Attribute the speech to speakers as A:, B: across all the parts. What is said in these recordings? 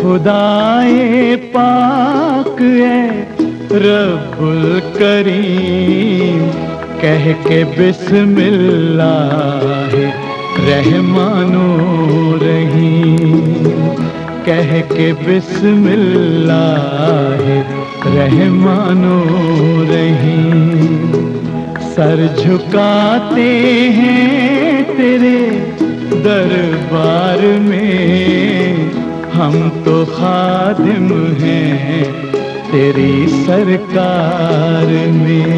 A: खुदाए पाक है रब्बुल करीम, कह के बिस्मिल्लाह रहमानो रहीम, कह के बिस्मिल्लाह रहमानो रहीम। सर झुकाते हैं तेरे दरबार में, हम तो खादिम हैं तेरी सरकार में।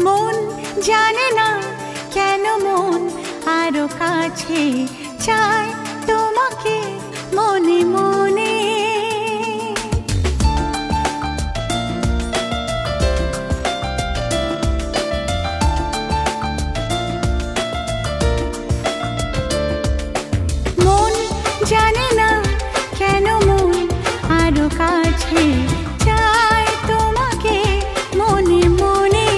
B: মন জানে না কেন মন আরো কাছে চায় তোমাকে মনে মনে। মন জানে না কেন মন আরো কাছে চায় তোমাকে মনে মনে।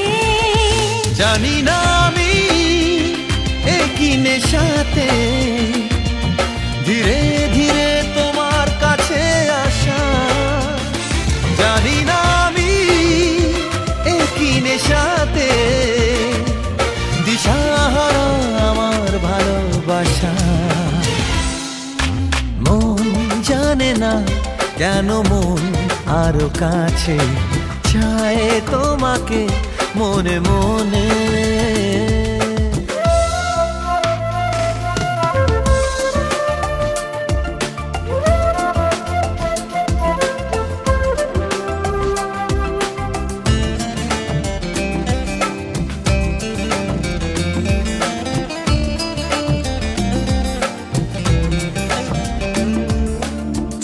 C: জানি না আমি একই নেশাতে ধীরে ধীরে তোমার কাছে আসা, জানি না আমি একই নেশাতে দিশাহারা আমার ভালোবাসা। মন জানে না কেন মন আরো কাছে চায় তোমাকে মনে মনে।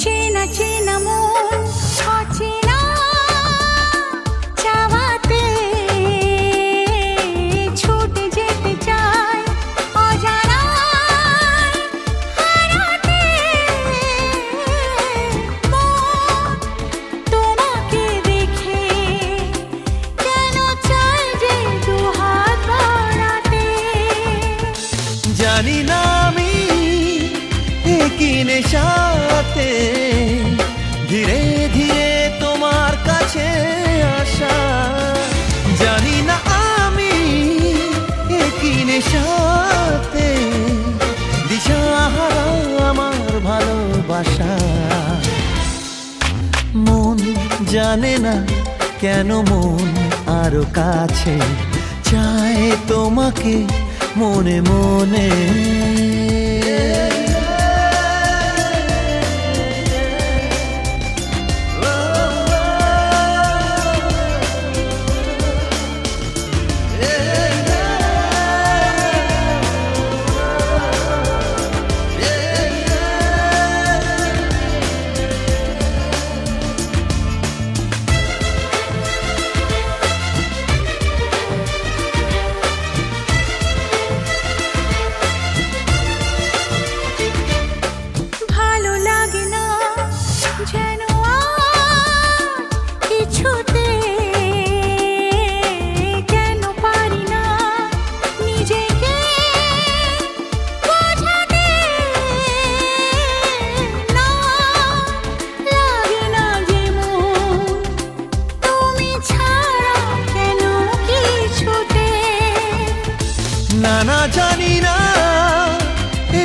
B: চেনা চেনা মন অচেনা চাওয়াতে ছুটে যেতে চায় অজানায় হারাতে। মন তোমাকে দেখে কেন চায় যে দুহাত বাড়াতে।
C: জানি না আমি একই নেশাতে ধীরে ধীরে তোমার কাছে আসা, জানি না আমি একই নেশাতে দিশাহারা আমার ভালোবাসা। মন জানে না কেন মন আরো কাছে চায় তোমাকে মনে মনে।
B: ভালো লাগে না যেন আর কিছুতে, কেন পারি না নিজেকে বোঝাতে। না লাগে না যে মন তুমি ছাড়া কেন কিছুতে।
C: না না জানি না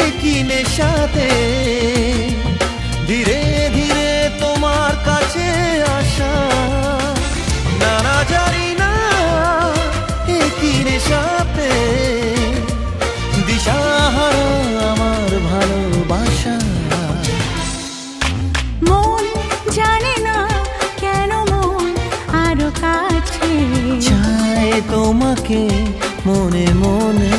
C: একই নেশাতে ধীরে ধীরে তোমার কাছে আসা, না না জানি না একই নেশাতে দিশাহারা আমার ভালোবাসা।
B: মন জানে না কেন মন আরো কাছে
C: চায় তোমাকে মনে মনে।